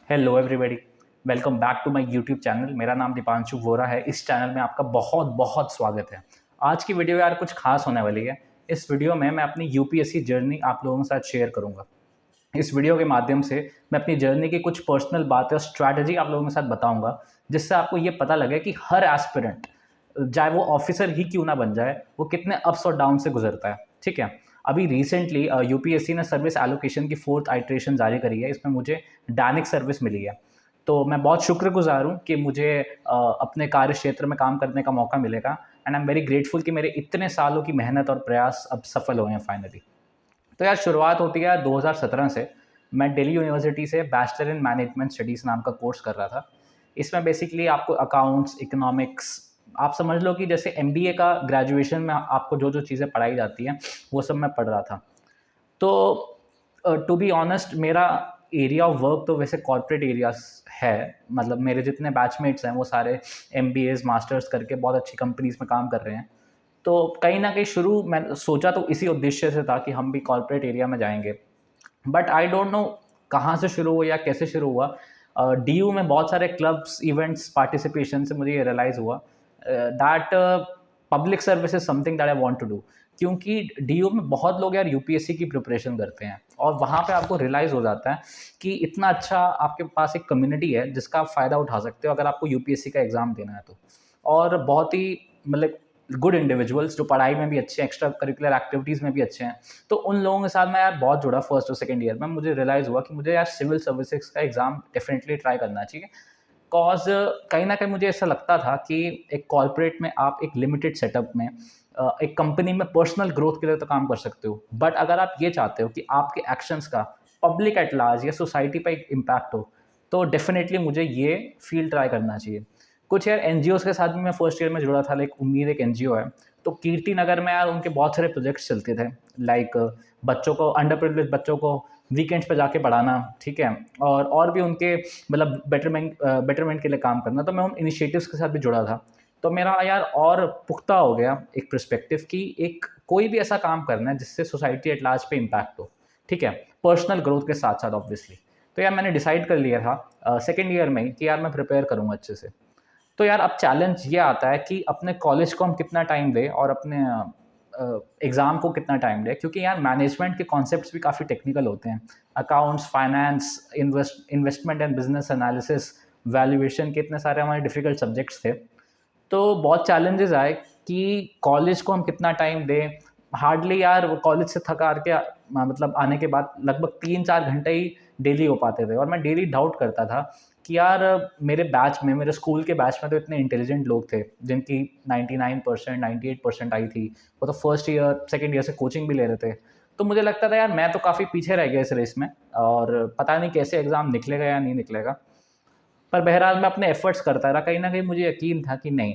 Hello everybody. Welcome back to my YouTube channel. मेरा नाम दीपांशु वोरा है। इस चैनल में आपका बहुत बहुत स्वागत है। आज की वीडियो यार कुछ खास होने वाली है। इस वीडियो में मैं अपनी यूपीएससी जर्नी आप लोगों के साथ शेयर करूंगा। इस वीडियो के माध्यम से मैं अपनी जर्नी की कुछ पर्सनल बातें और स्ट्रैटेजी आप लोगों के साथ बताऊंगा, जिससे आपको ये पता लगे कि हर एस्पिरेंट, चाहे वो ऑफिसर ही क्यों ना बन जाए, वो कितने अप्स और डाउन से गुजरता है। ठीक है। अभी रिसेंटली यूपीएससी ने सर्विस एलोकेशन की 4th आइट्रेशन जारी करी है। इसमें मुझे डैनिक सर्विस मिली है। तो मैं बहुत शुक्रगुजार हूँ कि मुझे अपने कार्य क्षेत्र में काम करने का मौका मिलेगा। And I am very grateful कि मेरे इतने सालों की मेहनत और प्रयास अब सफल हुए हैं फाइनली। तो यार शुरुआत होती है 2017 से। मैं दिल्ली यूनिवर्सिटी से बैचलर इन मैनेजमेंट स्टडीज़ नाम का कोर्स कर रहा था। इसमें बेसिकली आपको अकाउंट्स, इकोनॉमिक्स, आप समझ लो कि जैसे एमबीए का ग्रेजुएशन में आपको जो जो चीज़ें पढ़ाई जाती हैं वो सब मैं पढ़ रहा था। तो टू बी ऑनेस्ट, मेरा एरिया ऑफ वर्क तो वैसे कॉर्पोरेट एरियाज है। मतलब मेरे जितने बैचमेट्स हैं वो सारे एमबीएज मास्टर्स करके बहुत अच्छी कंपनीज में काम कर रहे हैं। तो कहीं ना कहीं शुरू मैं सोचा तो इसी उद्देश्य से था कि हम भी कॉर्पोरेट एरिया में जाएंगे। बट आई डोंट नो कहाँ से शुरू हुआ या कैसे शुरू हुआ। डीयू में बहुत सारे क्लब्स, इवेंट्स, पार्टिसिपेशन से मुझे ये रियलाइज़ हुआ that public service is something that I want to do. क्योंकि डीयू में बहुत लोग यार यूपीएससी की प्रिपरेशन करते हैं और वहाँ पे आपको रियलाइज़ हो जाता है कि इतना अच्छा आपके पास एक कम्युनिटी है जिसका आप फ़ायदा उठा सकते हो अगर आपको यूपीएससी का एग्ज़ाम देना है तो। और बहुत ही मतलब गुड इंडिविजुअल्स जो पढ़ाई में भी अच्छे हैं, एक्स्ट्रा करिकुलर एक्टिविटीज़ में भी अच्छे हैं, तो उन लोगों के साथ मैं यार बहुत जुड़ा फर्स्ट और सेकंड ईयर में। मुझे रियलाइज़ हुआ कि मुझे यार सिविल सर्विसेज का एग्ज़ाम डेफिनेटली ट्राई करना चाहिए। कॉज कहीं ना कहीं मुझे ऐसा लगता था कि एक कॉर्पोरेट में आप एक लिमिटेड सेटअप में एक कंपनी में पर्सनल ग्रोथ के लिए तो काम कर सकते हो, बट अगर आप ये चाहते हो कि आपके एक्शंस का पब्लिक एट लार्ज या सोसाइटी पर एक इम्पैक्ट हो, तो डेफिनेटली मुझे ये फील्ड ट्राई करना चाहिए। कुछ यार एनजीओ के साथ भी मैं फर्स्ट ईयर में जुड़ा था। लाइक उम्मीद एक एनजीओ है, तो कीर्ति नगर में यार उनके बहुत सारे प्रोजेक्ट्स चलते थे। लाइक बच्चों को, अंडर प्रिविलेज बच्चों को वीकेंड्स पे जाके पढ़ाना, ठीक है, और भी उनके मतलब बेटरमेंट के लिए काम करना। तो मैं उन इनिशिएटिव्स के साथ भी जुड़ा था। तो मेरा यार और पुख्ता हो गया एक पर्सपेक्टिव कि एक कोई भी ऐसा काम करना है जिससे सोसाइटी एट लार्ज पे इम्पैक्ट हो, ठीक है, पर्सनल ग्रोथ के साथ साथ ऑब्वियसली। तो यार मैंने डिसाइड कर लिया था सेकेंड ईयर में ही कि यार मैं प्रिपेयर करूँगा अच्छे से। तो यार अब चैलेंज ये आता है कि अपने कॉलेज को हम कितना टाइम दें और अपने एग्ज़ाम को कितना टाइम दें, क्योंकि यार मैनेजमेंट के कॉन्सेप्ट्स भी काफ़ी टेक्निकल होते हैं। Accounts, finance, investment and business analysis, valuation के इतने सारे हमारे डिफ़िकल्ट सब्जेक्ट्स थे। तो बहुत चैलेंजेस आए कि कॉलेज को हम कितना टाइम दें। हार्डली यार वो कॉलेज से थक हार के मतलब आने के बाद लगभग 3-4 घंटे ही डेली हो पाते थे। और मैं डेली डाउट करता था कि यार मेरे बैच में, मेरे स्कूल के बैच में तो इतने इंटेलिजेंट लोग थे जिनकी 99%, 98% आई थी। वो तो फर्स्ट ईयर, सेकेंड ईयर से कोचिंग भी ले रहे थे। तो मुझे लगता था यार मैं तो काफ़ी पीछे रह गया इस रेस में, और पता नहीं कैसे एग्ज़ाम निकलेगा या नहीं निकलेगा। पर बहरहाल मैं अपने एफर्ट्स करता रहा। कहीं न कहीं मुझे यकीन था कि नहीं,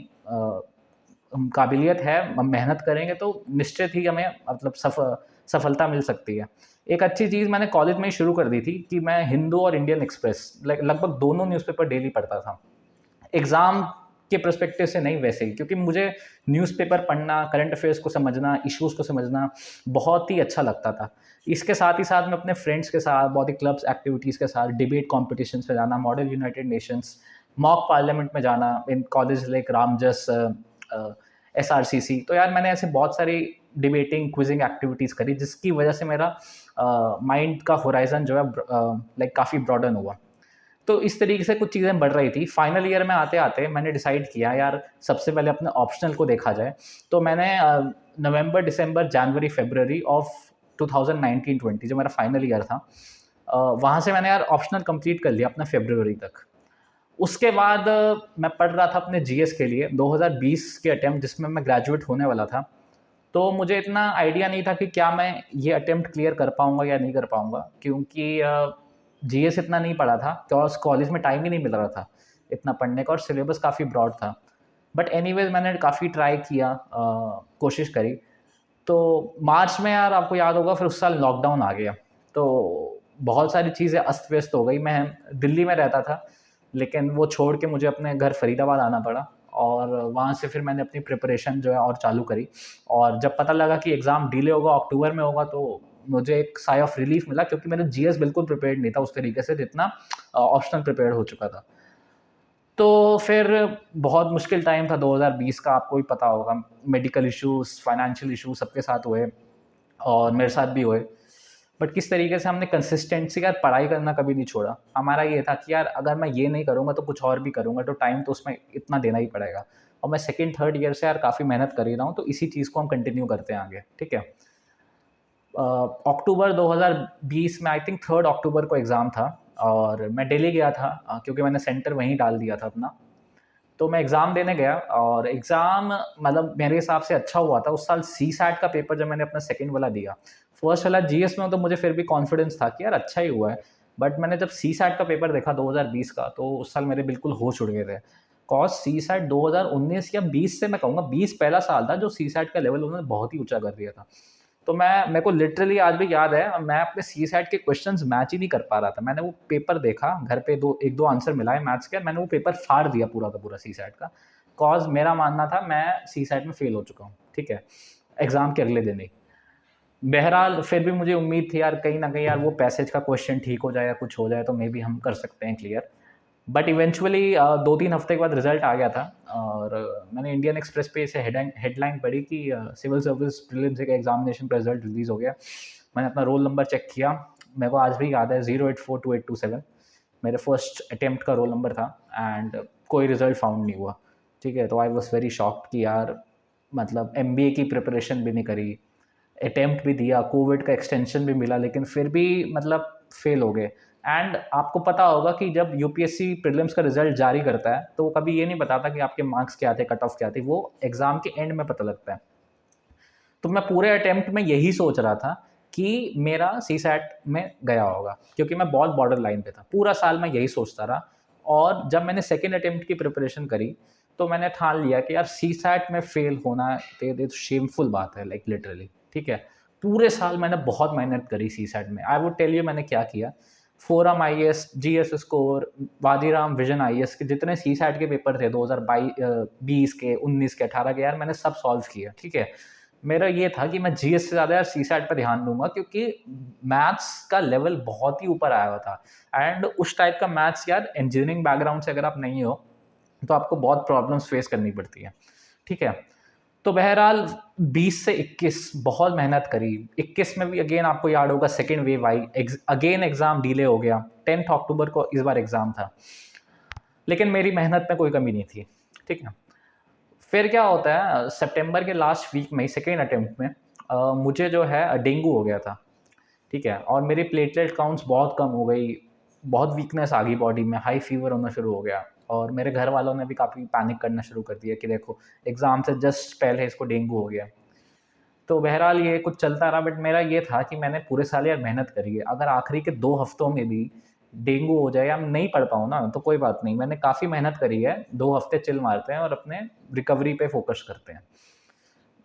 काबिलियत है, हम मेहनत करेंगे तो निश्चित ही हमें मतलब सफलता मिल सकती है। एक अच्छी चीज़ मैंने कॉलेज में ही शुरू कर दी थी कि मैं हिंदू और इंडियन एक्सप्रेस लगभग दोनों न्यूज़पेपर डेली पढ़ता था। एग्ज़ाम के पर्सपेक्टिव से नहीं, वैसे ही क्योंकि मुझे न्यूज़पेपर पढ़ना, करंट अफेयर्स को समझना, इश्यूज़ को समझना बहुत ही अच्छा लगता था। इसके साथ ही साथ मैं अपने फ्रेंड्स के साथ बहुत ही क्लब्स, एक्टिविटीज़ के साथ डिबेट कॉम्पिटिशन्स में जाना, model United Nations, mock parliament में जाना in college like Ramjas, SRCC. तो यार मैंने ऐसे बहुत सारी डिबेटिंग, क्विजिंग एक्टिविटीज़ करी, जिसकी वजह से मेरा माइंड का होराइज़न जो है लाइक काफ़ी ब्रॉडन हुआ। तो इस तरीके से कुछ चीज़ें बढ़ रही थी। फाइनल ईयर में आते-आते मैंने डिसाइड किया यार सबसे पहले अपने ऑप्शनल को देखा जाए। तो मैंने नवंबर, दिसंबर, जनवरी, फरवरी ऑफ 2019-20 जो मेरा फाइनल ईयर था, वहाँ से मैंने यार ऑप्शनल कंप्लीट कर लिया अपना फरवरी तक। उसके बाद मैं पढ़ रहा था अपने जीएस के लिए 2020 के अटेम्प्ट, जिसमें मैं ग्रेजुएट होने वाला था। तो मुझे इतना आइडिया नहीं था कि क्या मैं ये अटेम्प्ट क्लियर कर पाऊँगा या नहीं कर पाऊँगा, क्योंकि जीएस इतना नहीं पढ़ा था, तो कॉलेज में टाइम ही नहीं मिल रहा था इतना पढ़ने का और सिलेबस काफ़ी ब्रॉड था। बट एनीवेज़ मैंने काफ़ी ट्राई किया, कोशिश करी। तो मार्च में यार आपको याद होगा फिर उस साल लॉकडाउन आ गया। तो बहुत सारी चीज़ें अस्त-व्यस्त हो गई। मैं दिल्ली में रहता था, लेकिन वो छोड़ के मुझे अपने घर फरीदाबाद आना पड़ा, और वहाँ से फिर मैंने अपनी प्रिपरेशन जो है और चालू करी। और जब पता लगा कि एग्ज़ाम डिले होगा, अक्टूबर में होगा, तो मुझे एक साई ऑफ रिलीफ मिला, क्योंकि मेरा जीएस बिल्कुल प्रिपेयर्ड नहीं था उस तरीके से जितना ऑप्शनल प्रिपेयर्ड हो चुका था। तो फिर बहुत मुश्किल टाइम था 2020 का, आपको भी पता होगा, मेडिकल इश्यूज़, फाइनेंशियल इश्यूज़ सबके साथ हुए और मेरे साथ भी हुए। बट किस तरीके से हमने कंसिस्टेंसी के साथ पढ़ाई करना कभी नहीं छोड़ा। हमारा ये था कि यार अगर मैं ये नहीं करूँगा तो कुछ और भी करूँगा, तो टाइम तो उसमें इतना देना ही पड़ेगा। और मैं सेकंड थर्ड ईयर से यार काफ़ी मेहनत कर ही रहा हूँ, तो इसी चीज़ को हम कंटिन्यू करते हैं आगे, ठीक है। अक्टूबर 2020 में आई थिंक 3 अक्टूबर को एग्ज़ाम था और मैं दिल्ली गया था, क्योंकि मैंने सेंटर वहीं डाल दिया था अपना। तो मैं एग्ज़ाम देने गया और एग्ज़ाम मतलब मेरे हिसाब से अच्छा हुआ था। उस साल सीसैट का पेपर जब मैंने अपना सेकंड वाला दिया, फर्स्ट वाला जीएस में तो मुझे फिर भी कॉन्फिडेंस था कि यार अच्छा ही हुआ है। बट मैंने जब सीसैट का पेपर देखा 2020 का, तो उस साल मेरे बिल्कुल होश उड़ गए थे। कॉज़ सीसैट 2019 या 20 से मैं कहूँगा 20 पहला साल था जो सीसैट का लेवल उन्होंने बहुत ही ऊँचा कर दिया था। तो मेरे को लिटरली आज भी याद है, मैं अपने सीसैट के क्वेश्चंस मैच ही नहीं कर पा रहा था। मैंने वो पेपर देखा, घर पे 1-2 आंसर मिलाए मैथ्स के, मैंने वो पेपर फाड़ दिया पूरा का पूरा सीसैट का। कॉज़ मेरा मानना था मैं सीसैट में फ़ेल हो चुका हूँ, ठीक है? एग्ज़ाम के अगले दिन ही। बहरहाल फिर भी मुझे उम्मीद थी यार कहीं न कहीं यार वो पैसेज का क्वेश्चन ठीक हो जाए या कुछ हो जाए तो मेबी हम कर सकते हैं क्लियर। बट इवेंचुअली 2-3 हफ्ते के बाद रिज़ल्ट आ गया था और मैंने इंडियन एक्सप्रेस पे इसे हेडलाइन पढ़ी कि सिविल सर्विस प्रीलिम्स का एग्ज़ामिनेशन का रिज़ल्ट रिलीज़ हो गया। मैंने अपना रोल नंबर चेक किया, मेरे को आज भी याद है 0842827 मेरे फर्स्ट अटेम्प्ट का रोल नंबर था एंड कोई रिज़ल्ट फाउंड नहीं हुआ, ठीक है? तो आई वाज़ वेरी शॉक्ड कि यार मतलब एमबीए की प्रिपरेशन भी नहीं करी, अटेम्प्ट भी दिया, कोविड का एक्सटेंशन भी मिला, लेकिन फिर भी मतलब फ़ेल हो गए। एंड आपको पता होगा कि जब यूपीएससी प्रीलिम्स का रिजल्ट जारी करता है तो वो कभी ये नहीं बताता कि आपके मार्क्स क्या थे, कट ऑफ क्या थी, वो एग्ज़ाम के एंड में पता लगता है। तो मैं पूरे अटेम्प्ट में यही सोच रहा था कि मेरा सीसैट में गया होगा, क्योंकि मैं बहुत बॉर्डर लाइन पे था। पूरा साल मैं यही सोचता रहा और जब मैंने सेकंड अटेम्प्ट की प्रिपरेशन करी तो मैंने ठान लिया कि यार सीसैट में फेल होना तो शेमफुल बात है, लाइक लिटरली, ठीक है। पूरे साल मैंने बहुत मेहनत करी सीसैट में। आई वुड टेल यू मैंने क्या किया। Forum IAS, GS Score, Vajiram Vision IAS के जितने सीसैट के पेपर थे 2020 के, 19 के, 18 के, यार मैंने सब सॉल्व किया, ठीक है। मेरा ये था कि मैं जीएस से ज़्यादा यार सीसैट पे ध्यान दूंगा, क्योंकि मैथ्स का लेवल बहुत ही ऊपर आया हुआ था। एंड उस टाइप का मैथ्स यार, इंजीनियरिंग बैकग्राउंड से अगर आप नहीं हो तो आपको बहुत प्रॉब्लम्स फेस करनी पड़ती है, ठीक है। तो बहरहाल 20 से 21 बहुत मेहनत करी। 21 में भी अगेन आपको याद होगा सेकेंड वेव आई, अगेन एग्ज़ाम डिले हो गया। 10 अक्टूबर को इस बार एग्ज़ाम था, लेकिन मेरी मेहनत में कोई कमी नहीं थी, ठीक है। फिर क्या होता है, सितंबर के लास्ट वीक में सेकेंड अटेम्प्ट में मुझे जो है डेंगू हो गया था, ठीक है। और मेरी प्लेटलेट काउंट्स बहुत कम हो गई, बहुत वीकनेस आ गई बॉडी में, हाई फीवर होना शुरू हो गया और मेरे घर वालों ने भी काफ़ी पैनिक करना शुरू कर दिया कि देखो एग्ज़ाम से जस्ट पहले इसको डेंगू हो गया। तो बहरहाल ये कुछ चलता रहा, बट मेरा ये था कि मैंने पूरे साल यार मेहनत करी है, अगर आखिरी के 2 हफ्तों में भी डेंगू हो जाए या मैं नहीं पढ़ पाऊँ ना तो कोई बात नहीं, मैंने काफ़ी मेहनत करी है, 2 हफ्ते चिल मारते हैं और अपने रिकवरी पे फोकस करते हैं।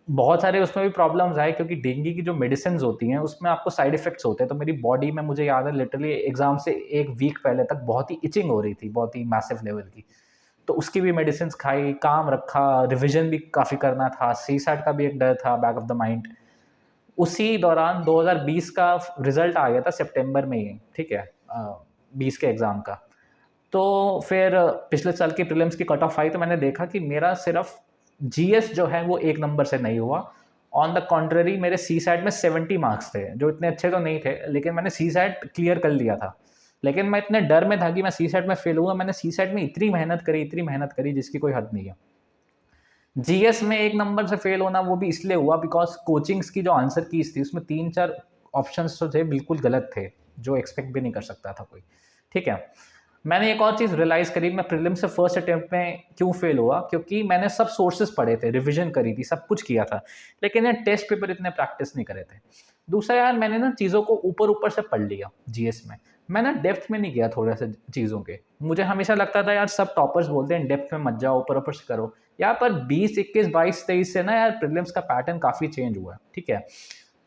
बहुत सारे उसमें भी प्रॉब्लम्स आए, क्योंकि डेंगू की जो मेडिसिन्स होती हैं उसमें आपको साइड इफ़ेक्ट्स होते हैं। तो मेरी बॉडी में, मुझे याद है लिटरली एग्ज़ाम से 1 वीक पहले तक बहुत ही इचिंग हो रही थी, बहुत ही मैसिव लेवल की। तो उसकी भी मेडिसिन्स खाई, काम रखा, रिविज़न भी काफ़ी करना था, सीसैट का भी एक डर था बैक ऑफ द माइंड। उसी दौरान 2020 का रिज़ल्ट आ गया था सितंबर में ही, ठीक है, 20 के एग्ज़ाम का। तो फिर पिछले साल की प्रीलिम्स की कट ऑफ आई तो मैंने देखा कि मेरा सिर्फ जीएस जो है वो 1 नंबर से नहीं हुआ। ऑन द कॉन्ट्ररी मेरे सीसैट में 70 मार्क्स थे, जो इतने अच्छे तो नहीं थे, लेकिन मैंने सीसैट क्लियर कर लिया था। लेकिन मैं इतने डर में था कि मैं सीसैट में फेल हुआ, मैंने सीसैट में इतनी मेहनत करी जिसकी कोई हद नहीं है। जीएस में 1 नंबर से फेल होना वो भी इसलिए हुआ बिकॉज़ कोचिंग्स की जो आंसर कीज़ थी उसमें 3-4 ऑप्शंस जो थे बिल्कुल गलत थे, जो एक्सपेक्ट भी नहीं कर सकता था कोई, ठीक है। मैंने एक और चीज़ रियलाइज़ करी, मैं प्रीलिम्स से फर्स्ट अटेम्प्ट में क्यों फेल हुआ, क्योंकि मैंने सब सोर्सेज़ पढ़े थे, रिविज़न करी थी, सब कुछ किया था, लेकिन ये टेस्ट पेपर इतने प्रैक्टिस नहीं करे थे। दूसरा यार, मैंने ना चीज़ों को ऊपर-ऊपर से पढ़ लिया जीएस में, मैं ना डेप्थ में नहीं गया थोड़े-से चीज़ों के। मुझे हमेशा लगता था यार सब टॉपर्स बोलते हैं डेप्थ में मत जाओ, ऊपर-ऊपर से करो। यहाँ पर 20, 21, 22, 23 से ना यार प्रीलिम्स का पैटर्न काफ़ी चेंज हुआ है, ठीक है।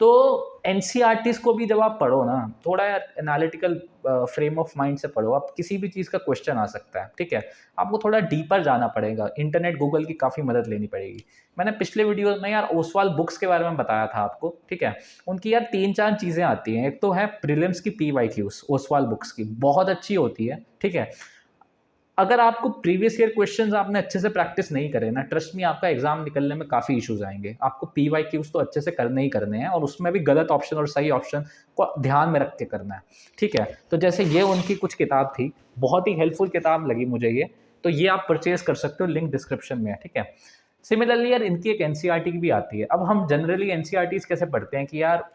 तो एनसीईआरटीज़ को भी जब आप पढ़ो ना, थोड़ा यार एनालिटिकल फ्रेम ऑफ माइंड से पढ़ो। आप किसी भी चीज़ का क्वेश्चन आ सकता है, ठीक है? आपको थोड़ा डीपर जाना पड़ेगा, इंटरनेट, गूगल की काफ़ी मदद लेनी पड़ेगी। मैंने पिछले वीडियो में यार ओसवाल बुक्स के बारे में बताया था आपको, ठीक है? उनकी यार 3-4 चीज़ें आती हैं। एक तो है प्रीलिम्स की पीवाईक्यूज़, ओसवाल बुक्स की, बहुत अच्छी होती है, ठीक है? अगर आपको प्रीवियस ईयर क्वेश्चंस आपने अच्छे से प्रैक्टिस नहीं करे ना, ट्रस्ट मी आपका एग्जाम निकलने में काफ़ी इश्यूज आएंगे। आपको पीवाईक्यूज तो अच्छे से करने ही करने हैं, और उसमें भी गलत ऑप्शन और सही ऑप्शन को ध्यान में रख के करना है, ठीक है? तो जैसे ये उनकी कुछ किताब थी, बहुत ही हेल्पफुल किताब लगी मुझे ये, तो ये आप परचेज कर सकते हो, लिंक डिस्क्रिप्शन में है, ठीक है? सिमिलरली यार इनकी एक एनसीईआरटी की भी आती है। अब हम जनरली एनसीईआरटीज कैसे पढ़ते हैं कि यार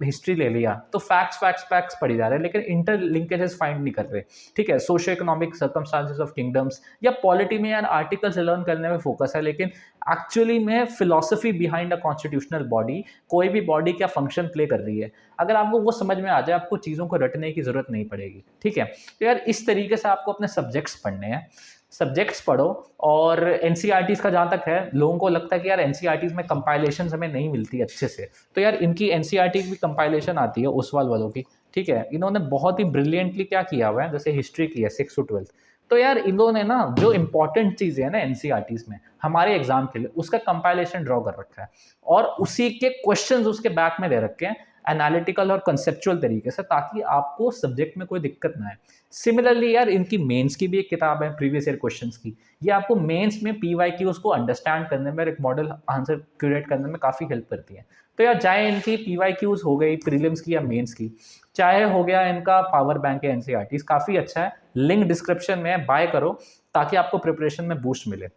हिस्ट्री ले लिया तो फैक्ट्स फैक्ट्स फैक्ट्स पढ़ी जा रहे हैं, लेकिन इंटर लिंकेजेस फाइंड नहीं कर रहे, ठीक है? Socio economic circumstances of kingdoms या पॉलिटी में यार आर्टिकल्स लर्न करने में फोकस है, लेकिन एक्चुअली में philosophy behind a constitutional body, कोई भी बॉडी क्या फंक्शन प्ले कर रही है, अगर आपको वो समझ में आ जाए, आपको चीज़ों को रटने की जरूरत नहीं पड़ेगी, ठीक है? तो यार इस तरीके से आपको अपने सब्जेक्ट्स पढ़ने हैं, सब्जेक्ट्स पढ़ो। और एनसीईआरटीज़ का जहाँ तक है, लोगों को लगता है कि यार एनसीईआरटीज़ में कंपाइलेशन हमें नहीं मिलती अच्छे से, तो यार इनकी एनसीईआरटी की भी कंपाइलेशन आती है ओसवाल वालों की, ठीक है? इन्होंने बहुत ही ब्रिलियंटली क्या किया हुआ है, जैसे हिस्ट्री की है 6 to 12, तो यार इन्होंने ना जो इंपॉर्टेंट चीज़ें हैं ना एनसीईआरटीज़ में हमारे एग्जाम के लिए, उसका कंपाइलेशन ड्रॉ कर रखा है, और उसी के क्वेश्चंस उसके बैक में दे रखे हैं एनालिटिकल और कंसेप्चुअल तरीके से, ताकि आपको सब्जेक्ट में कोई दिक्कत ना आए। सिमिलरली यार इनकी मेंस की भी एक किताब है प्रीवियस ईयर क्वेश्चंस की, ये आपको मेंस में पीवाईक्यूज को अंडरस्टैंड करने में, एक मॉडल आंसर क्रिएट करने में काफ़ी हेल्प करती है। तो यार चाहे इनकी पीवाईक्यूज हो गई प्रीलिम्स की या मेंस की, चाहे हो गया इनका पावर बैंक या एनसीईआरटीज, काफ़ी अच्छा है, लिंक डिस्क्रिप्शन में है, बाय करो ताकि आपको प्रिपरेशन में बूस्ट मिले।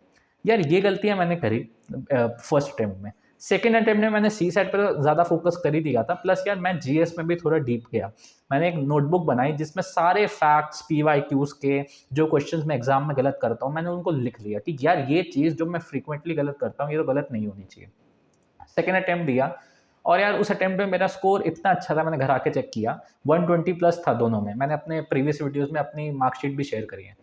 यार ये गलतियां मैंने करी फर्स्ट अटेम्प्ट में। सेकेंड अटेम्प्ट में मैंने सी सेट पर ज़्यादा फोकस कर ही दिया था, प्लस यार मैं जीएस में भी थोड़ा डीप गया। मैंने एक नोटबुक बनाई जिसमें सारे फैक्ट्स पीवाईक्यूज के जो क्वेश्चंस मैं एग्जाम में गलत करता हूँ, मैंने उनको लिख लिया कि यार ये चीज़ जो मैं फ्रीक्वेंटली गलत करता हूँ, ये तो गलत नहीं होनी चाहिए। सेकेंड अटेम्प्ट दिया, और यार उस अटेम्प्ट में मेरा स्कोर इतना अच्छा था, मैंने घर आके चेक किया, 120 प्लस था दोनों में। मैंने अपने प्रीवियस वीडियोज़ में अपनी मार्कशीट भी शेयर करी है।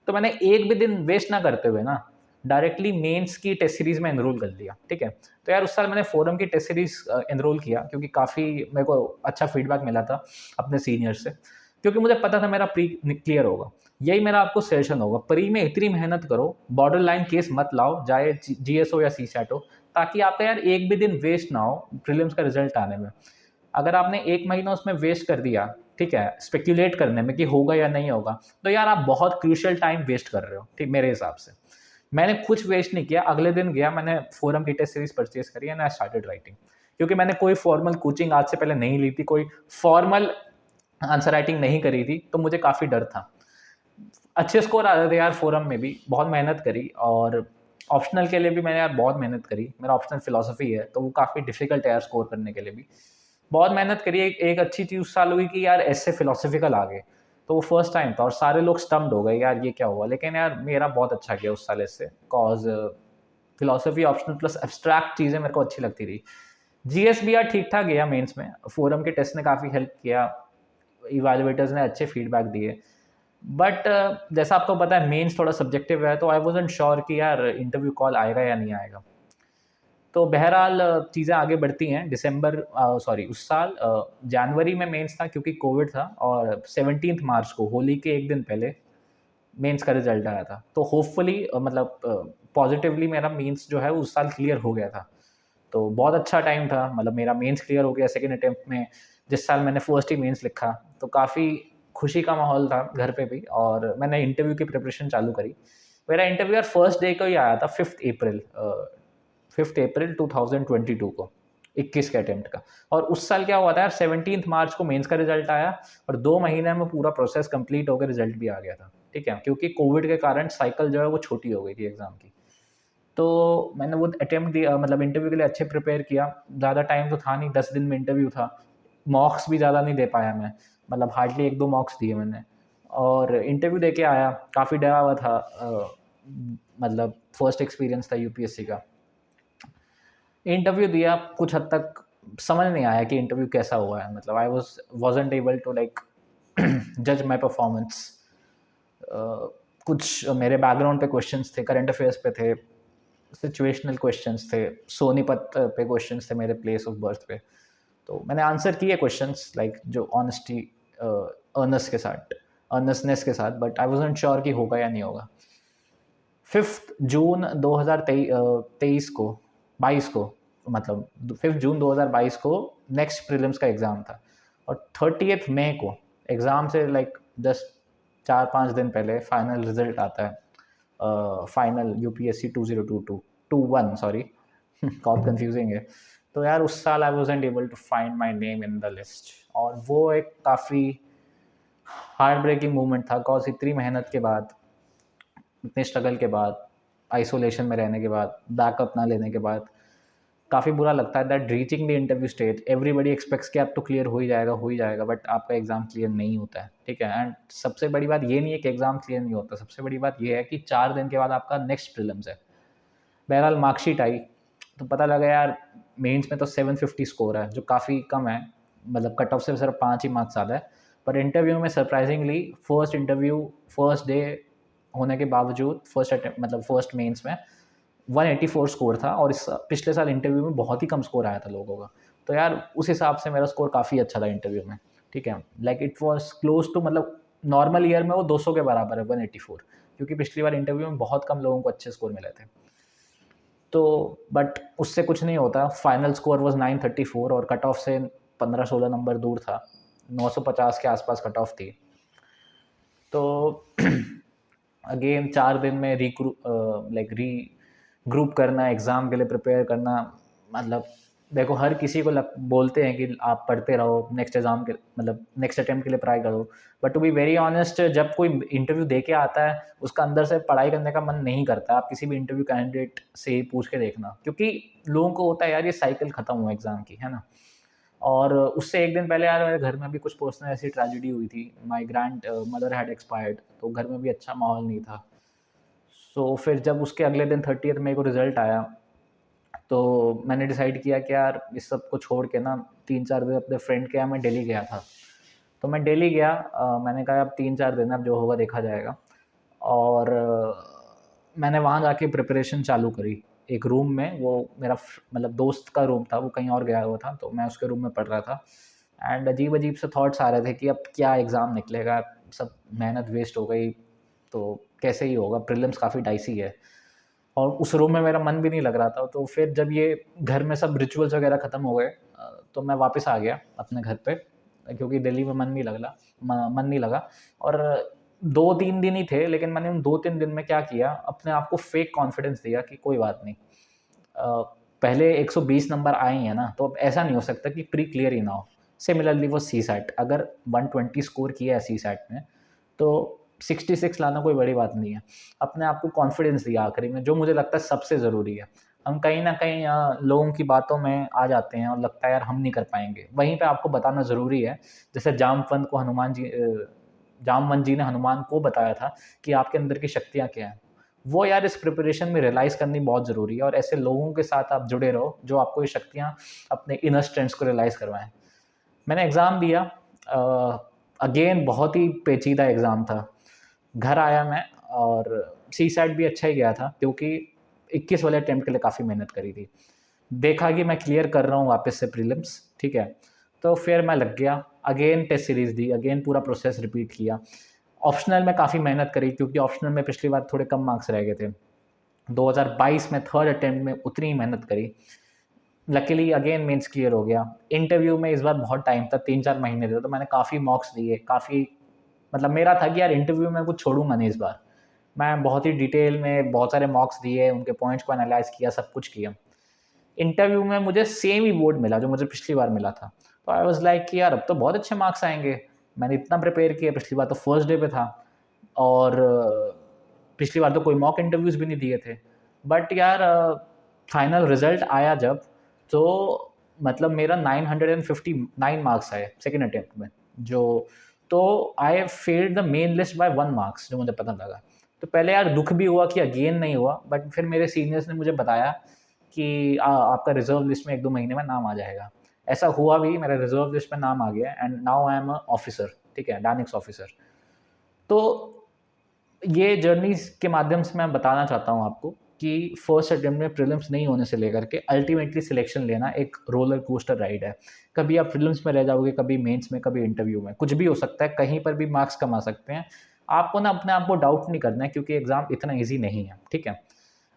तो मैंने एक भी दिन वेस्ट ना करते हुए ना डायरेक्टली मेंस की टेस्ट सीरीज में एनरोल कर लिया, ठीक है? तो यार उस साल मैंने फोरम की टेस्ट सीरीज एनरोल किया, क्योंकि काफ़ी मेरे को अच्छा फीडबैक मिला था अपने सीनियर से, क्योंकि मुझे पता था मेरा प्री क्लियर होगा। यही मेरा आपको सजेशन होगा, प्री में इतनी मेहनत करो, बॉर्डर लाइन केस मत लाओ, चाहे जीएस हो या सी सेट हो, ताकि आपका यार एक भी दिन वेस्ट ना हो प्रीलिम्स का रिजल्ट आने में। अगर आपने 1 महीना उसमें वेस्ट कर दिया, ठीक है, स्पेक्यूलेट करने में कि होगा या नहीं होगा, तो यार आप बहुत क्रूशियल टाइम वेस्ट कर रहे हो, ठीक, मेरे हिसाब से। मैंने कुछ वेस्ट नहीं किया, अगले दिन गया, मैंने फोरम की टेस्ट सीरीज परचेज करी एंड आई स्टार्टेड राइटिंग, क्योंकि मैंने कोई फॉर्मल कोचिंग आज से पहले नहीं ली थी, कोई फॉर्मल आंसर राइटिंग नहीं करी थी, तो मुझे काफ़ी डर था। अच्छे स्कोर आ रहे थे यार फोरम में भी, बहुत मेहनत करी, और ऑप्शनल के लिए भी मैंने यार बहुत मेहनत करी। मेरा ऑप्शनल फिलोसफी है, तो वो काफ़ी डिफिकल्ट है यार स्कोर करने के लिए भी। बहुत मेहनत करी। एक अच्छी चीज़ उस साल हुई कि यार ऐसे फिलोसफिकल आ गए, तो वो फर्स्ट टाइम था और सारे लोग स्टम्प्ड हो गए यार ये क्या हुआ। लेकिन यार मेरा बहुत अच्छा गया उस साल इससे, cause philosophy optional plus abstract चीज़ें मेरे को अच्छी लगती थी। जीएस भी यार ठीक ठाक गया मेंस में, फोरम के टेस्ट ने काफ़ी हेल्प किया, इवैल्यूएटर्स ने अच्छे फीडबैक दिए। बट जैसा आपको पता है मेंस थोड़ा सब्जेक्टिव है, तो आई वाज़न्ट श्योर कि यार इंटरव्यू कॉल आएगा या नहीं आएगा। तो बहरहाल चीज़ें आगे बढ़ती हैं। उस साल जनवरी में मेंस था, क्योंकि कोविड था, और 17 मार्च को होली के एक दिन पहले मेंस का रिजल्ट आया था। तो होपफुली मतलब पॉजिटिवली मेरा मेंस जो है उस साल क्लियर हो गया था। तो बहुत अच्छा टाइम था, मतलब मेरा मेंस क्लियर हो गया सेकेंड अटेम्प्ट में, जिस साल मैंने फर्स्ट ही मेंस लिखा। तो काफ़ी खुशी का माहौल था घर पे भी, और मैंने इंटरव्यू की प्रिपरेशन चालू करी। मेरा इंटरव्यू यार फर्स्ट डे को ही आया था, 5 अप्रैल 2022 को, 21 के अटेम्प्ट का। और उस साल क्या हुआ था यार, 17 मार्च को मेंस का रिजल्ट आया, और 2 महीने में पूरा प्रोसेस कंप्लीट होकर रिजल्ट भी आ गया था, ठीक है? क्योंकि कोविड के कारण साइकिल जो है वो छोटी हो गई थी एग्ज़ाम की। तो मैंने वो अटेम्प्ट दिया, मतलब इंटरव्यू के लिए अच्छे प्रिपेयर किया। ज़्यादा टाइम तो था नहीं, 10 दिन में इंटरव्यू था। मॉक्स भी ज़्यादा नहीं दे पाया मैं, मतलब हार्डली 1-2 मॉक्स दिए मैंने, और इंटरव्यू देके आया। काफ़ी डरा हुआ था, मतलब फर्स्ट एक्सपीरियंस था यूपीएससी का। इंटरव्यू दिया, कुछ हद तक समझ नहीं आया कि इंटरव्यू कैसा हुआ है, मतलब I wasn't able to like जज माय परफॉर्मेंस। कुछ मेरे बैकग्राउंड पे क्वेश्चंस थे, करंट अफेयर्स पे थे, सिचुएशनल क्वेश्चंस थे, सोनीपत पे क्वेश्चंस थे मेरे प्लेस ऑफ बर्थ पे। तो मैंने आंसर किए क्वेश्चंस लाइक जो ऑनेस्टी अर्नेस्टनेस के साथ, बट आई वाज़न्ट श्योर कि होगा या नहीं होगा। 5 जून 2023 को 22 को मतलब 5 जून 2022 को नेक्स्ट प्रीलिम्स का एग्ज़ाम था, और 30th मई को एग्ज़ाम से लाइक जस्ट 4-5 दिन पहले फाइनल रिजल्ट आता है। फाइनल यूपीएससी 2022-21 सॉरी बहुत कंफ्यूजिंग है। तो यार उस साल I wasn't able to find my name in the list, और वो एक काफ़ी हार्ट ब्रेकिंग मोमेंट था, बिकॉज इतनी मेहनत के बाद, इतने स्ट्रगल के बाद, आइसोलेशन में रहने के बाद, बैकअप ना लेने के बाद काफ़ी बुरा लगता है that reaching the interview stage everybody aspects कि आप तो क्लियर हो ही जाएगा, बट आपका एग्ज़ाम क्लियर नहीं होता है, ठीक है। एंड सबसे बड़ी बात ये नहीं है कि एग्ज़ाम क्लियर नहीं होता, सबसे बड़ी बात ये है कि 4 दिन के बाद आपका नेक्स्ट प्रीलिम्स है। बहरहाल मार्कशीट आई तो पता लगा यार मेंस में तो 750 स्कोर है, जो काफ़ी कम है, मतलब कट ऑफ से सिर्फ 5 ही मार्क्स ज़्यादा है। पर इंटरव्यू में surprisingly first interview first day होने के बावजूद फर्स्ट मेंस में 184 स्कोर था, और इस पिछले साल इंटरव्यू में बहुत ही कम स्कोर आया था लोगों का। तो यार उस हिसाब से मेरा स्कोर काफ़ी अच्छा था इंटरव्यू में, ठीक है। Like it was close to, मतलब नॉर्मल ईयर में वो 200 के बराबर है 184, क्योंकि पिछली बार इंटरव्यू में बहुत कम लोगों को अच्छे स्कोर मिले थे। तो बट उससे कुछ नहीं होता, फाइनल स्कोर वाज 934 और कट ऑफ से 15-16 नंबर दूर था, 950 के आसपास कट ऑफ थी। तो अगेन 4 दिन में ग्रुप करना, एग्ज़ाम के लिए प्रिपेयर करना, मतलब देखो हर किसी को बोलते हैं कि आप पढ़ते रहो, नेक्स्ट एग्ज़ाम के मतलब नेक्स्ट अटेम्प्ट के लिए ट्राई करो, but to be very honest जब कोई इंटरव्यू दे के आता है उसका अंदर से पढ़ाई करने का मन नहीं करता। आप किसी भी इंटरव्यू कैंडिडेट से पूछ के देखना, क्योंकि लोगों को होता है यार ये साइकिल ख़त्म हुआ एग्ज़ाम की, है ना। और उससे एक दिन पहले यार मेरे घर में भी कुछ पर्सनल ऐसी ट्रेजेडी हुई थी, my grand mother had expired, तो घर में भी अच्छा माहौल नहीं था। सो फिर जब उसके अगले दिन 30th मई को रिज़ल्ट आया, तो मैंने डिसाइड किया कि यार इस सब को छोड़ के ना 3-4 दिन अपने फ्रेंड के यहाँ मैं दिल्ली गया था। तो मैं दिल्ली गया, मैंने कहा अब 3-4 दिन अब जो होगा देखा जाएगा, और मैंने वहाँ जाके प्रिपरेशन चालू करी। एक रूम में, वो मेरा मतलब दोस्त का रूम था, वो कहीं और गया हुआ था, तो मैं उसके रूम में पढ़ रहा था। एंड अजीब-अजीब से थॉट्स आ रहे थे कि अब क्या एग्ज़ाम निकलेगा, सब मेहनत वेस्ट हो गई, तो कैसे ही होगा, प्रीलिम्स काफ़ी डाइसी है। और उस रूम में मेरा मन भी नहीं लग रहा था। तो फिर जब ये घर में सब रिचुअल्स वगैरह ख़त्म हो गए, तो मैं वापस आ गया अपने घर पे, क्योंकि दिल्ली में मन नहीं लगा। और 2-3 दिन ही थे, लेकिन मैंने उन 2-3 दिन में क्या किया, अपने आप को फेक कॉन्फिडेंस दिया कि कोई बात नहीं, पहले 120 नंबर आए हैं ना, तो अब ऐसा नहीं हो सकता कि प्री क्लियर ही ना हो। सिमिलरली वो सीसैट, अगर 120 स्कोर किया है सीसैट में, तो 66 लाना कोई बड़ी बात नहीं है। अपने आप को कॉन्फिडेंस दिया आखिरी में, जो मुझे लगता है सबसे ज़रूरी है। हम कहीं न कहीं लोगों की बातों में आ जाते हैं और लगता है यार हम नहीं कर पाएँगे। वहीं पे आपको बताना ज़रूरी है, जैसे जामवंत जी ने हनुमान को बताया था कि आपके अंदर की शक्तियाँ क्या हैं। वो यार इस प्रिपरेशन में रियलाइज़ करनी बहुत ज़रूरी है, और ऐसे लोगों के साथ आप जुड़े रहो जो आपको ये शक्तियाँ, अपने इनर स्ट्रेंथ्स को रियलाइज़ करवाएँ। मैंने एग्ज़ाम दिया, अगेन बहुत ही पेचीदा एग्ज़ाम था। घर आया मैं, और सीसैट भी अच्छा ही गया था, क्योंकि 21 वाले अटेम्प्ट के लिए काफ़ी मेहनत करी थी। देखा कि मैं क्लियर कर रहा हूँ वापस से प्रीलिम्स, ठीक है, तो फिर मैं लग गया, अगेन टेस्ट सीरीज़ दी, अगेन पूरा प्रोसेस रिपीट किया। ऑप्शनल में काफ़ी मेहनत करी, क्योंकि ऑप्शनल में पिछली बार थोड़े कम मार्क्स रह गए थे। 2022 में थर्ड अटेम्प्ट में उतनी ही मेहनत करी। लकीली अगेन मेंस क्लियर हो गया। इंटरव्यू में इस बार बहुत टाइम था, 3-4 महीने थे, तो मैंने काफ़ी मॉक्स दिए, काफ़ी मतलब मेरा था कि यार इंटरव्यू में कुछ छोड़ूंगा नहीं इस बार। मैं बहुत ही डिटेल में बहुत सारे मॉक्स दिए, उनके पॉइंट्स को एनालाइज़ किया, सब कुछ किया। इंटरव्यू में मुझे सेम ही बोर्ड मिला जो मुझे पिछली बार मिला था। तो आई वाज़ लाइक कि यार अब तो बहुत अच्छे मार्क्स आएँगे। मैंने इतना प्रिपेयर किया, पिछली बार तो फर्स्ट डे पे था, और पिछली बार तो कोई मॉक इंटरव्यूज़ भी नहीं दिए थे। बट यार फाइनल रिज़ल्ट आया जब, तो मतलब मेरा 959 मार्क्स आए सेकंड अटेम्प्ट में, जो तो I failed the main list by 1 marks, जो मुझे पता लगा। तो पहले यार दुःख भी हुआ कि अगेन नहीं हुआ, बट फिर मेरे सीनियर्स ने मुझे बताया कि आपका रिज़र्व लिस्ट में 1-2 महीने में नाम आ जाएगा। ऐसा हुआ भी, मेरा रिज़र्व लिस्ट में नाम आ गया, and now I am a officer, ठीक है, डायनेक्स ऑफिसर। तो ये जर्नी के माध्यम से मैं बताना चाहता हूँ आपको कि फर्स्ट अटेम्प्ट में प्रीलिम्स नहीं होने से लेकर के अल्टीमेटली सिलेक्शन लेना एक रोलर कोस्टर राइड है। कभी आप प्रीलिम्स में रह जाओगे, कभी मेंस में, कभी इंटरव्यू में, कुछ भी हो सकता है, कहीं पर भी मार्क्स कमा सकते हैं। आपको ना अपने आप को डाउट नहीं करना है क्योंकि एग्ज़ाम इतना ईज़ी नहीं है, ठीक है?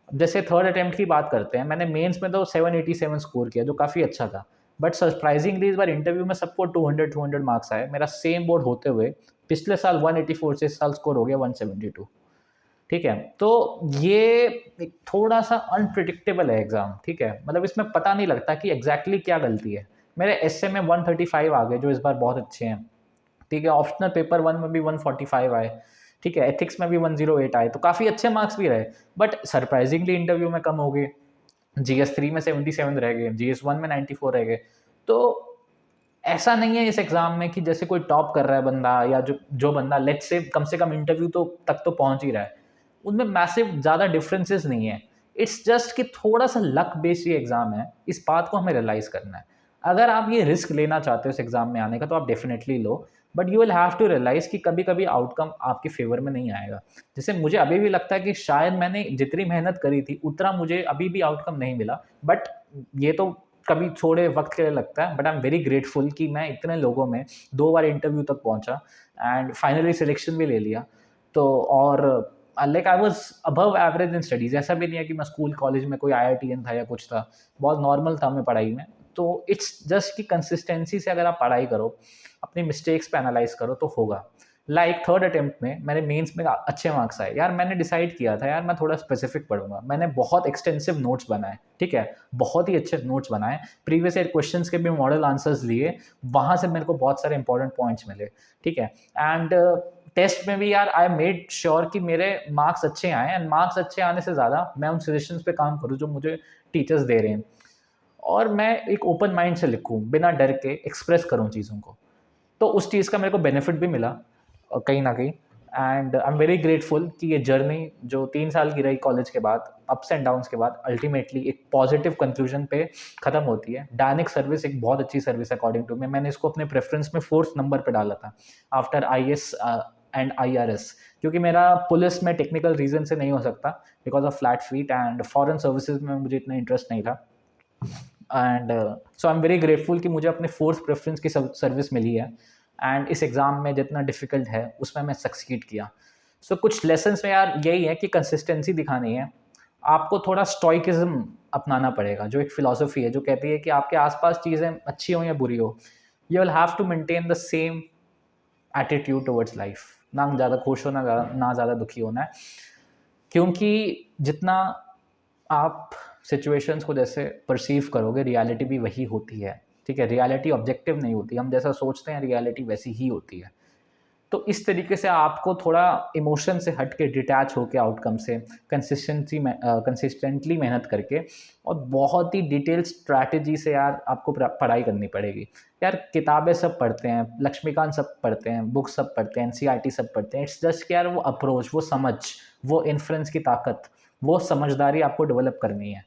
जैसे थर्ड अटेम्प्ट की बात करते हैं, मैंने मेंस में तो 787 स्कोर किया जो काफ़ी अच्छा था। बट सरप्राइजिंगली इस बार इंटरव्यू में सबको 200 मार्क्स आए। मेरा सेम बोर्ड होते हुए पिछले साल 184 से इस साल स्कोर हो गया 172, ठीक है? तो ये एक थोड़ा-सा अनप्रेडिक्टेबल है एग्ज़ाम, ठीक है? मतलब इसमें पता नहीं लगता कि एग्ज़ैक्टली क्या गलती है। मेरे एसए में 135 आ गए जो इस बार बहुत अच्छे हैं, ठीक है? ऑप्शनल पेपर 1 में भी 145 आए, ठीक है? एथिक्स में भी 108 आए, तो काफ़ी अच्छे मार्क्स भी रहे। बट सरप्राइजिंगली इंटरव्यू में कम हो गए। जीएस 3 में 77 रह गए, जीएस 1 में 94 रह गए। तो ऐसा नहीं है इस एग्ज़ाम में कि जैसे कोई टॉप कर रहा है बंदा, या जो जो बंदा लेट्स से कम इंटरव्यू तो तक तो पहुँच ही रहा है। उनमें मैसिव ज़्यादा डिफरेंसेस नहीं है। इट्स जस्ट कि थोड़ा-सा लक बेस्ड ये एग्ज़ाम है, इस बात को हमें रियलाइज़ करना है। अगर आप ये रिस्क लेना चाहते हो इस एग्ज़ाम में आने का तो आप डेफ़िनेटली लो, but you will have to realize कि कभी-कभी आउटकम आपके फ़ेवर में नहीं आएगा। जैसे मुझे अभी भी लगता है कि शायद मैंने जितनी मेहनत करी थी, उतना मुझे अभी भी आउटकम नहीं मिला, बट ये तो कभी थोड़े वक़्त के लिए लगता है, but I am very grateful कि मैं इतने लोगों में 2 बार इंटरव्यू तक पहुँचा एंड फाइनली सिलेक्शन भी ले लिया। तो और like I was above average in studies. ऐसा भी नहीं है कि मैं स्कूल कॉलेज में कोई आईआईटीएन था या कुछ था, बहुत नॉर्मल था मैं पढ़ाई में। तो इट्स जस्ट कि कंसिस्टेंसी से अगर आप पढ़ाई करो, अपनी मिस्टेक्स पे एनालाइज़ करो तो होगा। लाइक थर्ड अटेम्प्ट में मेरे मेंस में अच्छे मार्क्स आए। यार मैंने डिसाइड किया था यार मैं थोड़ा स्पेसिफिक पढ़ूँगा। मैंने बहुत एक्सटेंसिव नोट्स बनाए, ठीक है? बहुत ही अच्छे नोट्स बनाए। प्रीवियस ईयर क्वेश्चन्स के भी मॉडल आंसर्स लिए, वहाँ से मेरे को बहुत सारे इंपॉर्टेंट पॉइंट्स मिले, ठीक है? एंड टेस्ट में भी यार आई मेड श्योर कि मेरे मार्क्स अच्छे आएँ, एंड मार्क्स अच्छे आने से ज़्यादा मैं उन सजेशंस पे काम करूँ जो मुझे टीचर्स दे रहे हैं, और मैं एक ओपन माइंड से लिखूँ, बिना डर के एक्सप्रेस करूँ चीज़ों को। तो उस चीज़ का मेरे को बेनिफिट भी मिला कहीं न कहीं, and I am very grateful कि ये जर्नी जो 3 साल की रही कॉलेज के बाद, अप्स एंड डाउन्स के बाद, अल्टीमेटली एक पॉजिटिव कंक्लूजन पे ख़त्म होती है। डायनेमिक सर्विस एक बहुत अच्छी सर्विस है अकॉर्डिंग टू मी। मैंने इसको अपने प्रेफ़रेंस में 4th नंबर पे डाला था आफ्टर आईएएस एंड आईआरएस, क्योंकि मेरा पुलिस में टेक्निकल रीज़न से नहीं हो सकता because of flat feet, and foreign services में मुझे इतना इंटरेस्ट नहीं था। And so I am very grateful कि मुझे अपने 4th प्रेफ़रेंस की सर्विस मिली है, एंड इस एग्ज़ाम में जितना डिफ़िकल्ट है उसमें मैं सक्सीड किया। सो कुछ लेसन्स में यार यही है कि कंसिस्टेंसी दिखानी है। आपको थोड़ा स्टोइकिज़्म अपनाना पड़ेगा, जो एक फ़िलॉसफ़ी है जो कहती है कि आपके आस-पास चीज़ें अच्छी हो या बुरी हो, you will have to maintain the same attitude towards life. ना ज़्यादा खुश होना, ना ज़्यादा दुखी होना है। क्योंकि जितना आप सिचुएशंस को जैसे परसीव करोगे, रियलिटी भी वही होती है, ठीक है? रियलिटी ऑब्जेक्टिव नहीं होती, हम जैसा सोचते हैं रियलिटी वैसी ही होती है। तो इस तरीके से आपको थोड़ा इमोशन से हट के डिटैच होके आउटकम से कंसिस्टेंटली मेहनत करके और बहुत ही डिटेल स्ट्रैटेजी से यार आपको पढ़ाई करनी पड़ेगी। यार किताबें सब पढ़ते हैं, लक्ष्मीकांत सब पढ़ते हैं, बुक्स सब पढ़ते हैं, एनसीईआरटी सब पढ़ते हैं। इट्स जस्ट कि यार वो अप्रोच, वो समझ, वो इन्फ्रेंस की ताकत, वो समझदारी आपको डेवलप करनी है।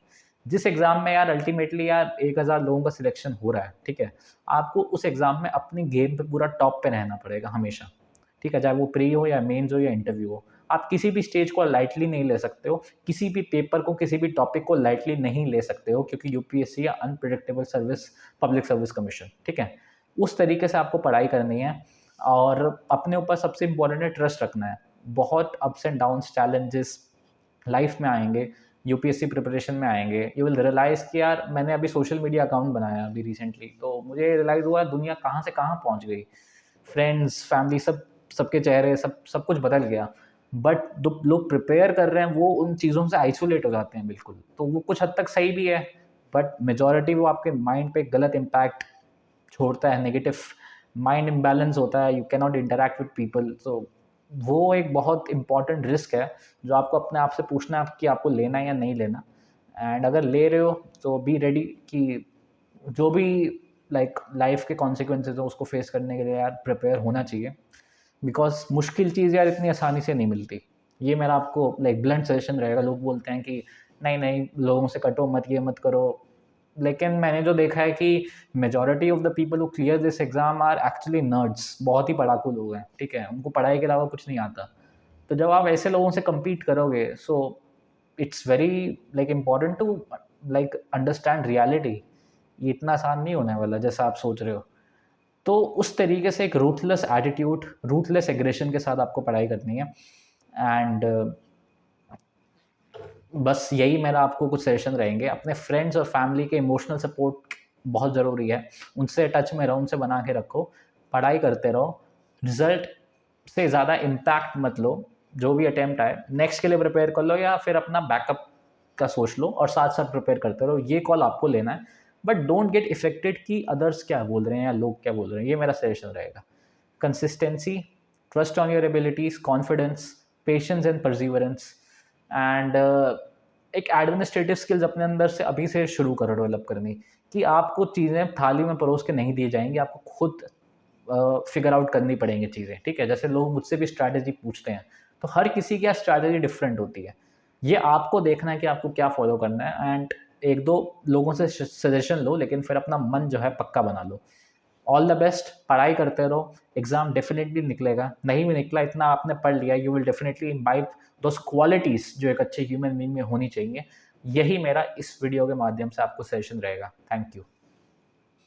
जिस एग्ज़ाम में यार अल्टीमेटली यार 1000 लोगों का सिलेक्शन हो रहा है, ठीक है? आपको उस एग्ज़ाम में अपनी गेम पे पूरा टॉप पे रहना पड़ेगा हमेशा, ठीक है? चाहे वो प्री हो या मेंस हो या इंटरव्यू हो। आप किसी भी स्टेज को लाइटली नहीं ले सकते हो, किसी भी पेपर को, किसी भी टॉपिक को लाइटली नहीं ले सकते हो, क्योंकि यूपीएससी या unpredictable service, public service commission, ठीक है? उस तरीके से आपको पढ़ाई करनी है, और अपने ऊपर सबसे इम्पोर्टेंट है ट्रस्ट रखना है। बहुत ups and downs, challenges life में आएँगे, यूपीएससी प्रिपरेशन में आएँगे। यू विल रियलाइज़ कि यार मैंने अभी सोशल मीडिया अकाउंट बनाया अभी रिसेंटली, तो मुझे रियलाइज़ हुआ दुनिया कहाँ से कहाँ पहुँच गई। फ्रेंड्स, फैमिली, सबके चेहरे, सब कुछ बदल गया। बट जो लोग प्रिपेयर कर रहे हैं वो उन चीज़ों से आइसोलेट हो जाते हैं बिल्कुल। तो वो कुछ हद तक सही भी है, बट मेजॉरिटी वो आपके माइंड पे गलत इम्पैक्ट छोड़ता है, नेगेटिव माइंड इम्बैलेंस होता है, you can not interact with people. So वो एक बहुत इम्पॉर्टेंट रिस्क है जो आपको अपने आप से पूछना है कि आपको लेना है या नहीं लेना। एंड अगर ले रहे हो तो बी रेडी कि जो भी लाइफ के कॉन्सिक्वेंसेज हो उसको फेस करने के लिए यार प्रिपेयर होना चाहिए, बिकॉज मुश्किल चीज़ यार इतनी आसानी से नहीं मिलती। ये मेरा आपको ब्लंट सजेशन रहेगा। लोग बोलते हैं कि नहीं नहीं लोगों से कटो मत, ये मत करो, लेकिन मैंने जो देखा है कि majority of the people who clear this exam are actually nerds, बहुत ही पढ़ाकू लोग हैं, ठीक है? उनको पढ़ाई के अलावा कुछ नहीं आता। तो जब आप ऐसे लोगों से compete करोगे, so it's very like important to like understand reality. ये इतना आसान नहीं होने वाला जैसा आप सोच रहे हो। तो उस तरीके से एक रूथलेस एटीट्यूड, रूथलेस एग्रेशन के साथ आपको पढ़ाई करनी है। एंड बस यही मेरा आपको कुछ सजेशन रहेंगे। अपने फ्रेंड्स और फैमिली के इमोशनल सपोर्ट बहुत ज़रूरी है, उनसे टच में रहो, उनसे बना के रखो, पढ़ाई करते रहो। रिजल्ट से ज़्यादा इम्पैक्ट मत लो, जो भी अटेम्प्ट आए नेक्स्ट के लिए प्रिपेयर कर लो या फिर अपना बैकअप का सोच लो और साथ साथ प्रिपेयर करते रहो। ये कॉल आपको लेना है, बट डोंट गेट इफेक्टेड कि अदर्स क्या बोल रहे हैं या लोग क्या बोल रहे हैं। ये मेरा सजेशन रहेगा। Consistency, trust on your abilities, confidence, patience and perseverance, and एक एडमिनिस्ट्रेटिव स्किल्स अपने अंदर से अभी से शुरू करो डेवलप करनी, कि आपको चीज़ें थाली में परोस के नहीं दी जाएंगी, आपको खुद फिगर आउट करनी पड़ेंगी चीज़ें, ठीक है। जैसे लोग मुझसे भी स्ट्रैटेजी पूछते हैं, तो हर किसी की स्ट्रैटेजी डिफरेंट होती है। ये आपको देखना है कि आपको क्या फॉलो करना है, एंड एक दो लोगों से सजेशन लो, लेकिन फिर अपना मन जो है पक्का बना लो। ऑल द बेस्ट, पढ़ाई करते रहो, एग्जाम डेफिनेटली निकलेगा। नहीं भी निकला, इतना आपने पढ़ लिया, you will definitely imbibe those qualities जो एक अच्छे ह्यूमन बीइंग में होनी चाहिए। यही मेरा इस वीडियो के माध्यम से आपको सजेशन रहेगा। Thank you.